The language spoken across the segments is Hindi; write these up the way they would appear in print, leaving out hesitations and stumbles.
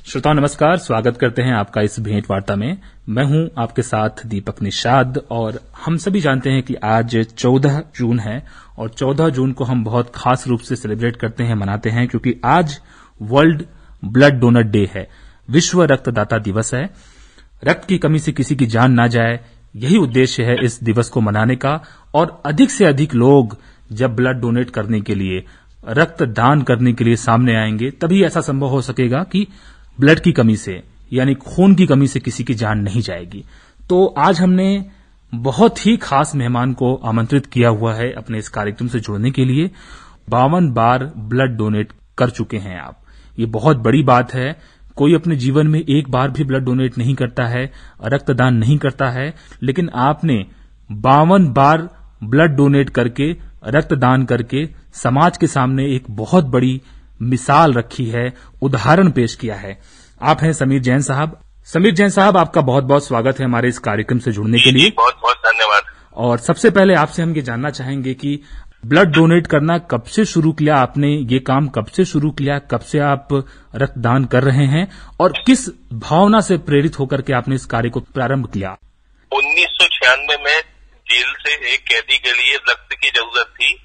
श्रोताओं नमस्कार, स्वागत करते हैं आपका इस भेंट वार्ता में। मैं हूं आपके साथ दीपक निषाद और हम सभी जानते हैं कि आज 14 जून है और 14 जून को हम बहुत खास रूप से सेलिब्रेट करते हैं, मनाते हैं, क्योंकि आज वर्ल्ड ब्लड डोनर डे है, विश्व रक्तदाता दिवस है। रक्त की कमी से किसी की जान ना जाए, यही उद्देश्य है इस दिवस को मनाने का। और अधिक से अधिक लोग जब ब्लड डोनेट करने के लिए, रक्तदान करने के लिए सामने आएंगे, तभी ऐसा संभव हो सकेगा कि ब्लड की कमी से, यानी खून की कमी से किसी की जान नहीं जाएगी। तो आज हमने बहुत ही खास मेहमान को आमंत्रित किया हुआ है अपने इस कार्यक्रम से जुड़ने के लिए। 52 बार ब्लड डोनेट कर चुके हैं आप, ये बहुत बड़ी बात है। कोई अपने जीवन में एक बार भी ब्लड डोनेट नहीं करता है, रक्तदान नहीं करता है, लेकिन आपने 52 बार ब्लड डोनेट करके, रक्तदान करके समाज के सामने एक बहुत बड़ी मिसाल रखी है, उदाहरण पेश किया है। आप हैं समीर जैन साहब। समीर जैन साहब, आपका बहुत बहुत स्वागत है हमारे इस कार्यक्रम से जुड़ने के लिए। बहुत बहुत धन्यवाद। और सबसे पहले आपसे हम ये जानना चाहेंगे कि ब्लड डोनेट करना कब से शुरू किया आपने, ये काम कब से शुरू किया, कब से आप रक्तदान कर रहे हैं और किस भावना से प्रेरित होकर के आपने इस कार्य को प्रारंभ किया? 1996 में जेल से एक कैदी के लिए रक्त की जरूरत थी।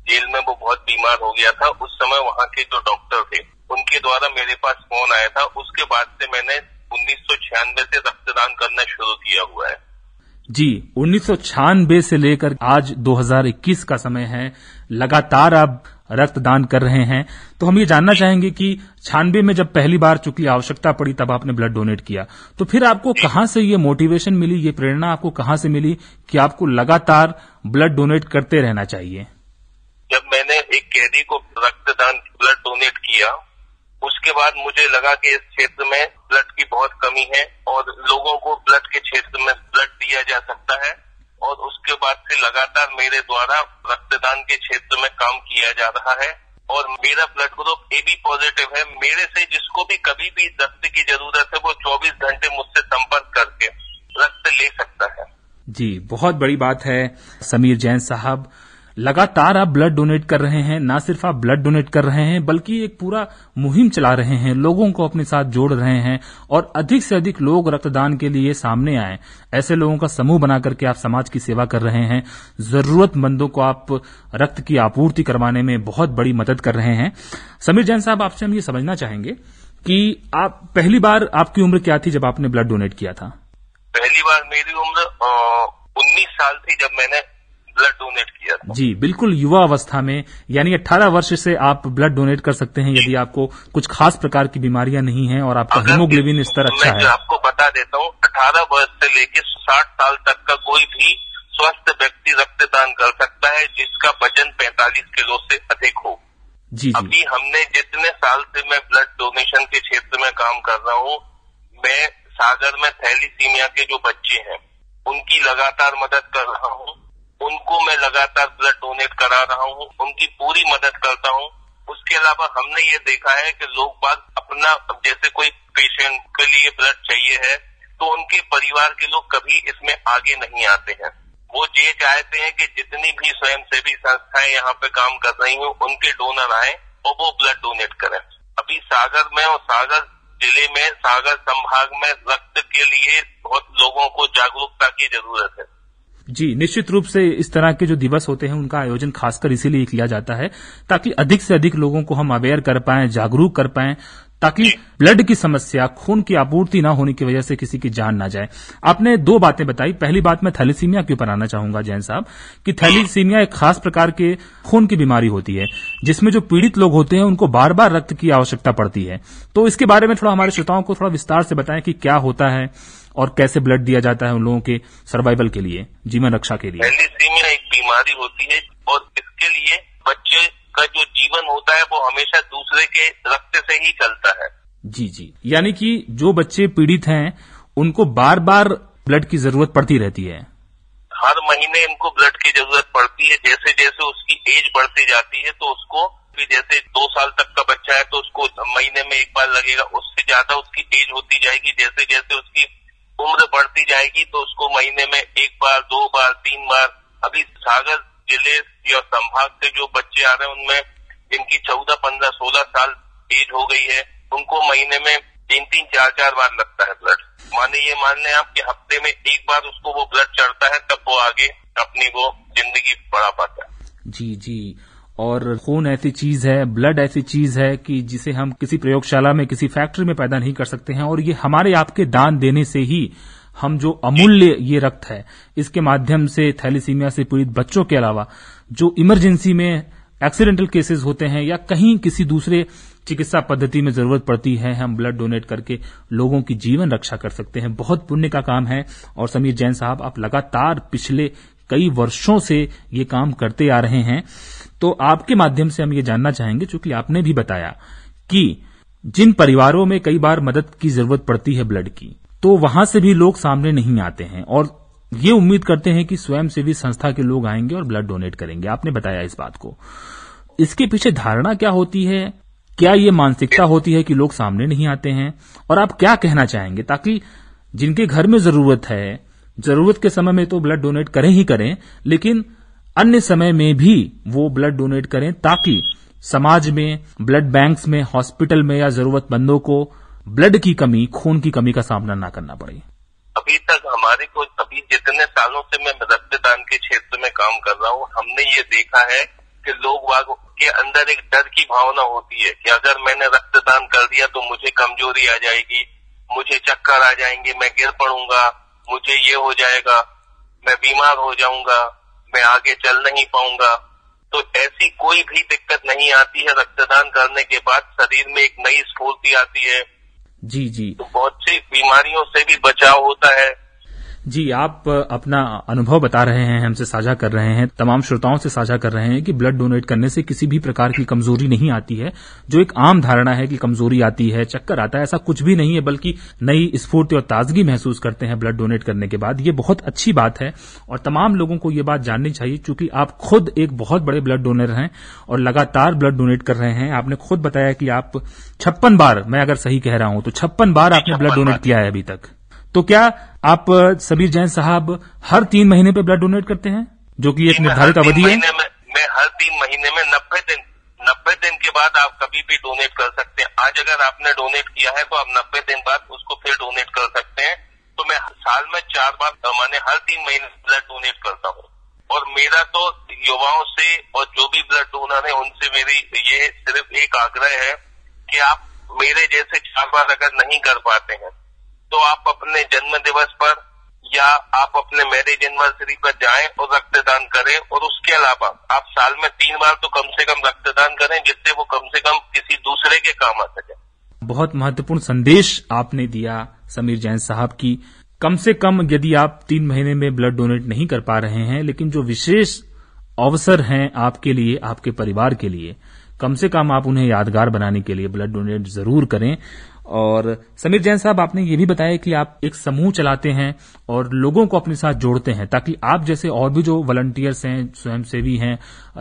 जेल में वो बहुत बीमार हो गया था। उस समय वहाँ के जो डॉक्टर थे, उनके द्वारा मेरे पास फोन आया था। उसके बाद से मैंने 1996 से रक्तदान करना शुरू किया हुआ है। जी, 1996 से लेकर आज 2021 का समय है, लगातार आप रक्तदान कर रहे हैं। तो हम ये जानना चाहेंगे कि 96 में जब पहली बार चूंकि आवश्यकता पड़ी तब आपने ब्लड डोनेट किया, तो फिर आपको कहाँ से ये मोटिवेशन मिली, ये प्रेरणा आपको कहाँ से मिली कि आपको लगातार ब्लड डोनेट करते रहना चाहिए? जब मैंने एक कैदी को रक्तदान ब्लड डोनेट किया, उसके बाद मुझे लगा कि इस क्षेत्र में ब्लड की बहुत कमी है और लोगों को ब्लड के क्षेत्र में ब्लड दिया जा सकता है। और उसके बाद से लगातार मेरे द्वारा रक्तदान के क्षेत्र में काम किया जा रहा है और मेरा ब्लड ग्रुप AB पॉजिटिव है। मेरे से जिसको भी कभी भी रक्त की जरूरत है, वो 24 घंटे मुझसे संपर्क करके रक्त ले सकता है। जी, बहुत बड़ी बात है समीर जैन साहब। लगातार आप ब्लड डोनेट कर रहे हैं, ना सिर्फ आप ब्लड डोनेट कर रहे हैं बल्कि एक पूरा मुहिम चला रहे हैं, लोगों को अपने साथ जोड़ रहे हैं और अधिक से अधिक लोग रक्तदान के लिए सामने आए, ऐसे लोगों का समूह बना करके आप समाज की सेवा कर रहे हैं। जरूरतमंदों को आप रक्त की आपूर्ति करवाने में बहुत बड़ी मदद कर रहे हैं। समीर जैन साहब, आपसे हम ये समझना चाहेंगे कि आप पहली बार, आपकी उम्र क्या थी जब आपने ब्लड डोनेट किया था? पहली बार मेरी उम्र 19 साल थी जब मैंने ब्लड डोनेट किया था। जी, बिल्कुल युवा अवस्था में, यानी 18 वर्ष से आप ब्लड डोनेट कर सकते हैं यदि आपको कुछ खास प्रकार की बीमारियां नहीं है और आपका हीमोग्लोबिन स्तर अच्छा है। मैं आपको बता देता हूँ, 18 वर्ष से लेकर 60 साल तक का कोई भी स्वस्थ व्यक्ति रक्तदान कर सकता है जिसका वजन 45 किलो से अधिक हो। जी। अभी हमने जितने साल से मैं ब्लड डोनेशन के क्षेत्र में काम कर रहा हूँ, मैं सागर में थैलीसीमिया के जो बच्चे हैं उनकी लगातार मदद कर रहा हूँ। उनको मैं लगातार ब्लड डोनेट करा रहा हूँ, उनकी पूरी मदद करता हूँ। उसके अलावा हमने ये देखा है कि लोग बाग अपना, जैसे कोई पेशेंट के लिए ब्लड चाहिए है तो उनके परिवार के लोग कभी इसमें आगे नहीं आते हैं। वो ये चाहते हैं कि जितनी भी स्वयंसेवी संस्थाएं यहाँ पे काम कर रही हूँ उनके डोनर आए और वो ब्लड डोनेट करें। अभी सागर में और सागर जिले में, सागर संभाग में रक्त के लिए बहुत लोगों को जागरूकता की जरूरत है। जी, निश्चित रूप से इस तरह के जो दिवस होते हैं उनका आयोजन खासकर इसीलिए किया जाता है ताकि अधिक से अधिक लोगों को हम अवेयर कर पाएं, जागरूक कर पाएं, ताकि ब्लड की समस्या, खून की आपूर्ति ना होने की वजह से किसी की जान ना जाए। आपने 2 बातें बताई। पहली बात, मैं थैलीसीमिया के ऊपर आना चाहूंगा जैन साहब, कि थैलीसीमिया एक खास प्रकार के खून की बीमारी होती है जिसमें जो पीड़ित लोग होते हैं उनको बार बार रक्त की आवश्यकता पड़ती है। तो इसके बारे में थोड़ा हमारे श्रोताओं को थोड़ा विस्तार से बताएं कि क्या होता है और कैसे ब्लड दिया जाता है उन लोगों के सर्वाइवल के लिए, जीवन रक्षा के लिए। थैलीसीमिया एक बीमारी होती है और इसके लिए बच्चे का जो जीवन होता है वो हमेशा दूसरे के रक्त से ही चलता है। जी, यानी कि जो बच्चे पीड़ित हैं उनको बार बार ब्लड की जरूरत पड़ती रहती है। हर महीने इनको ब्लड की जरूरत पड़ती है। जैसे जैसे उसकी एज बढ़ती जाती है तो उसको, जैसे 2 साल तक का बच्चा है तो उसको महीने में 1 बार लगेगा, उससे ज्यादा उसकी एज होती जाएगी। जैसे जैसे उसकी उम्र बढ़ती जाएगी तो उसको महीने में 1 बार, 2 बार, 3 बार। अभी सागर जिले या संभाग से जो बच्चे आ रहे हैं उनमें जिनकी 14, 15, 16 साल एज हो गई है, उनको महीने में 3-3, 4-4 बार लगता है ब्लड। माने ये मान लें आप कि हफ्ते में एक बार उसको वो ब्लड चढ़ता है, तब वो आगे अपनी वो जिंदगी बढ़ा पाता है। जी जी। और खून ऐसी चीज है, ब्लड ऐसी चीज है कि जिसे हम किसी प्रयोगशाला में, किसी फैक्ट्री में पैदा नहीं कर सकते हैं। और ये हमारे आपके दान देने से ही हम जो अमूल्य ये रक्त है, इसके माध्यम से थैलेसीमिया से पीड़ित बच्चों के अलावा जो इमरजेंसी में एक्सीडेंटल केसेस होते हैं या कहीं किसी दूसरे चिकित्सा पद्धति में जरूरत पड़ती है, हम ब्लड डोनेट करके लोगों की जीवन रक्षा कर सकते हैं। बहुत पुण्य का काम है। और समीर जैन साहब, आप लगातार पिछले कई वर्षों से ये काम करते आ रहे हैं। तो आपके माध्यम से हम ये जानना चाहेंगे, चूंकि आपने भी बताया कि जिन परिवारों में कई बार मदद की जरूरत पड़ती है ब्लड की, तो वहां से भी लोग सामने नहीं आते हैं और ये उम्मीद करते हैं कि स्वयंसेवी संस्था के लोग आएंगे और ब्लड डोनेट करेंगे। आपने बताया इस बात को। इसके पीछे धारणा क्या होती है? क्या ये मानसिकता होती है कि लोग सामने नहीं आते हैं? और आप क्या कहना चाहेंगे ताकि जिनके घर में जरूरत है, जरूरत के समय में तो ब्लड डोनेट करें ही करें, लेकिन अन्य समय में भी वो ब्लड डोनेट करें ताकि समाज में, ब्लड बैंक्स में, हॉस्पिटल में या जरूरतमंदों को ब्लड की कमी, खून की कमी का सामना ना करना पड़े। अभी तक हमारे को, अभी जितने सालों से मैं रक्तदान के क्षेत्र में काम कर रहा हूँ, हमने ये देखा है कि लोग के अंदर एक डर की भावना होती है कि अगर मैंने रक्तदान कर दिया तो मुझे कमजोरी आ जाएगी, मुझे चक्कर आ जाएंगे, मैं गिर पड़ूंगा, मुझे ये हो जाएगा, मैं बीमार हो जाऊंगा, मैं आगे चल नहीं पाऊंगा। तो ऐसी कोई भी दिक्कत नहीं आती है। रक्तदान करने के बाद शरीर में एक नई स्फूर्ति आती है। जी जी। तो बहुत सी बीमारियों से भी बचाव होता है। जी, आप अपना अनुभव बता रहे हैं, हमसे साझा कर रहे हैं, तमाम श्रोताओं से साझा कर रहे हैं कि ब्लड डोनेट करने से किसी भी प्रकार की कमजोरी नहीं आती है। जो एक आम धारणा है कि कमजोरी आती है, चक्कर आता है, ऐसा कुछ भी नहीं है, बल्कि नई स्फूर्ति और ताजगी महसूस करते हैं ब्लड डोनेट करने के बाद। ये बहुत अच्छी बात है और तमाम लोगों को ये बात जाननी चाहिए, चूंकि आप खुद एक बहुत बड़े ब्लड डोनर हैं और लगातार ब्लड डोनेट कर रहे हैं। आपने खुद बताया कि आप 56 बार, मैं अगर सही कह रहा हूं तो 56 बार आपने ब्लड डोनेट किया है अभी तक। तो क्या आप समीर जैन साहब हर 3 महीने पे ब्लड डोनेट करते हैं, जो कि एक निर्धारित अवधि है? मैं हर 3 महीने में 90 दिन के बाद आप कभी भी डोनेट कर सकते हैं। आज अगर आपने डोनेट किया है तो आप 90 दिन बाद उसको फिर डोनेट कर सकते हैं। तो मैं साल में 4 बार, माने हर 3 महीने ब्लड डोनेट करता हूँ। और मेरा तो युवाओं से और जो भी ब्लड डोनर है उनसे मेरी ये सिर्फ एक आग्रह है कि आप मेरे जैसे 4 बार अगर नहीं कर पाते हैं तो आप अपने जन्म दिवस पर या आप अपने मैरिज एनिवर्सरी पर जाएं और रक्तदान करें। और उसके अलावा आप साल में 3 बार तो कम से कम रक्तदान करें, जिससे वो कम से कम किसी दूसरे के काम आ सके। बहुत महत्वपूर्ण संदेश आपने दिया समीर जैन साहब की कम से कम यदि आप 3 महीने में ब्लड डोनेट नहीं कर पा रहे हैं, लेकिन जो विशेष अवसर हैं आपके लिए, आपके परिवार के लिए, कम से कम आप उन्हें यादगार बनाने के लिए ब्लड डोनेट जरूर करें। और समीर जैन साहब, आपने ये भी बताया कि आप एक समूह चलाते हैं और लोगों को अपने साथ जोड़ते हैं ताकि आप जैसे और भी जो वॉलंटियर्स हैं, स्वयंसेवी हैं,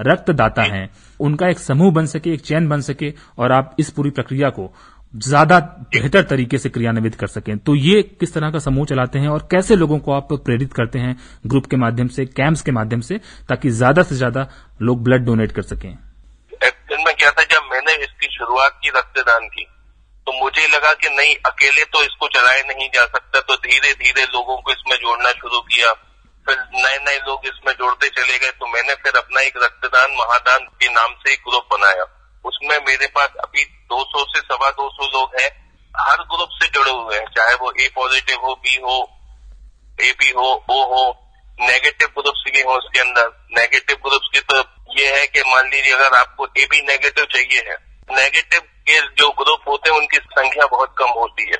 रक्तदाता हैं, उनका एक समूह बन सके, एक चैन बन सके और आप इस पूरी प्रक्रिया को ज्यादा बेहतर तरीके से क्रियान्वित कर सकें। तो ये किस तरह का समूह चलाते हैं और कैसे लोगों को आप प्रेरित करते हैं ग्रुप के माध्यम से, कैंप्स के माध्यम से, ताकि ज्यादा से ज्यादा लोग ब्लड डोनेट कर सकें? एक्चुअल में क्या था, जब मैंने इसकी शुरुआत की रक्तदान की तो मुझे लगा कि नहीं, अकेले तो इसको चलाया नहीं जा सकता। तो धीरे धीरे लोगों को इसमें जोड़ना शुरू किया, फिर नए नए लोग इसमें जोड़ते चले गए। तो मैंने फिर अपना एक रक्तदान महादान के नाम से एक ग्रुप बनाया। उसमें मेरे पास अभी 200 से 225 लोग हैं, हर ग्रुप से जुड़े हुए हैं, चाहे वो ए पॉजिटिव हो, बी हो, ए बी हो, ओ हो, नेगेटिव ग्रुप्स भी हो। उसके अंदर नेगेटिव ग्रुप्स की तो ये है कि मान लीजिए अगर आपको ए बी नेगेटिव चाहिए है, नेगेटिव के जो ग्रुप होते हैं उनकी संख्या बहुत कम होती है।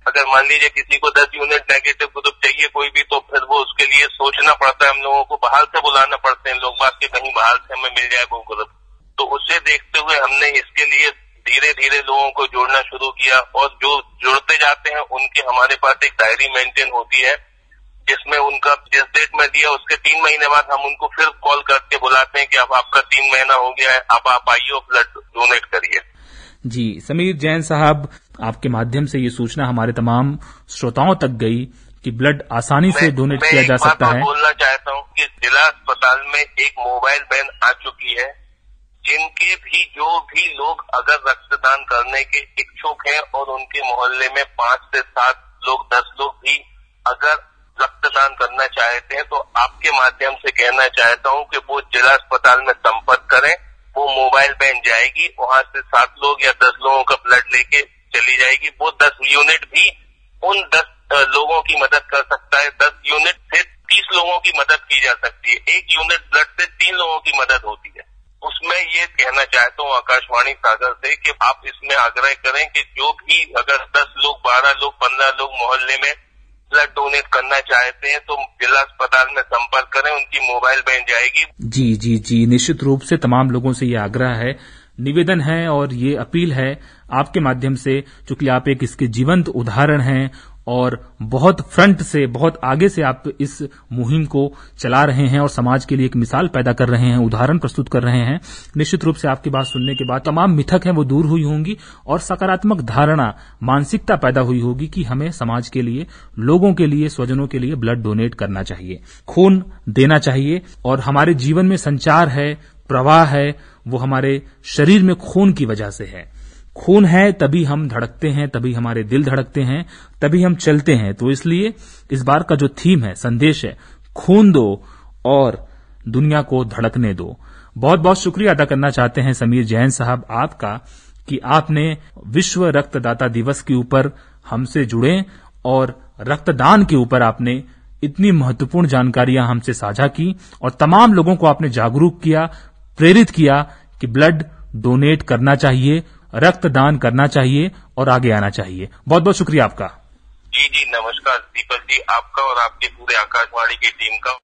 अगर मान लीजिए किसी को 10 यूनिट नेगेटिव ग्रुप चाहिए कोई भी, तो फिर वो उसके लिए सोचना पड़ता है, हम लोगों को बाहर से बुलाना पड़ते हैं लोग बात के कहीं बाहर से हमें मिल जाए वो ग्रुप। तो उससे देखते हुए हमने इसके लिए धीरे धीरे लोगों को जोड़ना शुरू किया और जो जुड़ते जाते हैं उनकी हमारे पास एक डायरी मेंटेन होती है, जिसमें उनका जिस डेट में दिया उसके 3 महीने बाद हम उनको फिर कॉल करके बुलाते हैं कि अब आपका 3 महीना हो गया है, अब आप आइए और ब्लड डोनेट करिए। जी, समीर जैन साहब, आपके माध्यम से ये सूचना हमारे तमाम श्रोताओं तक गई कि ब्लड आसानी से डोनेट किया जा सकता है। मैं बोलना चाहता हूँ कि जिला अस्पताल में एक मोबाइल वैन आ चुकी है, जिनके भी जो भी लोग अगर रक्तदान करने के इच्छुक हैं और उनके मोहल्ले में 5 से 7 लोग 10 लोग भी अगर रक्तदान करना चाहते हैं तो आपके माध्यम से कहना चाहता हूं कि वो जिला अस्पताल में संपर्क करें। वो मोबाइल वैन जाएगी, वहां से 7 लोग या 10 लोगों का ब्लड लेके चली जाएगी। वो 10 यूनिट भी उन 10 लोगों की मदद कर सकता है। 10 यूनिट से 30 लोगों की मदद की जा सकती है। 1 यूनिट ब्लड से 3 लोगों की मदद होती है। उसमें ये कहना चाहता हूँ आकाशवाणी सागर से कि आप इसमें आग्रह करें कि जो भी अगर 10 लोग, 12 लोग, 15 लोग मोहल्ले में ब्लड डोनेट करना चाहते हैं तो जिला अस्पताल में संपर्क करें, उनकी मोबाइल वैन जाएगी। जी, निश्चित रूप से तमाम लोगों से ये आग्रह है, निवेदन है और ये अपील है आपके माध्यम से, चूंकि आप एक इसके जीवंत उदाहरण हैं और बहुत फ्रंट से, बहुत आगे से आप इस मुहिम को चला रहे हैं और समाज के लिए एक मिसाल पैदा कर रहे हैं, उदाहरण प्रस्तुत कर रहे हैं। निश्चित रूप से आपकी बात सुनने के बाद तमाम मिथक हैं वो दूर हुई होंगी और सकारात्मक धारणा, मानसिकता पैदा हुई होगी कि हमें समाज के लिए, लोगों के लिए, स्वजनों के लिए ब्लड डोनेट करना चाहिए, खून देना चाहिए। और हमारे जीवन में संचार है, प्रवाह है, वो हमारे शरीर में खून की वजह से है। खून है तभी हम धड़कते हैं, तभी हमारे दिल धड़कते हैं, तभी हम चलते हैं। तो इसलिए इस बार का जो थीम है, संदेश है, खून दो और दुनिया को धड़कने दो। बहुत बहुत शुक्रिया अदा करना चाहते हैं समीर जैन साहब आपका कि आपने विश्व रक्तदाता दिवस के ऊपर हमसे जुड़े और रक्तदान के ऊपर आपने इतनी महत्वपूर्ण जानकारियां हमसे साझा की और तमाम लोगों को आपने जागरूक किया, प्रेरित किया कि ब्लड डोनेट करना चाहिए, रक्तदान करना चाहिए और आगे आना चाहिए। बहुत बहुत शुक्रिया आपका। जी, नमस्कार दीपक जी, आपका और आपके पूरे आकाशवाणी की टीम का।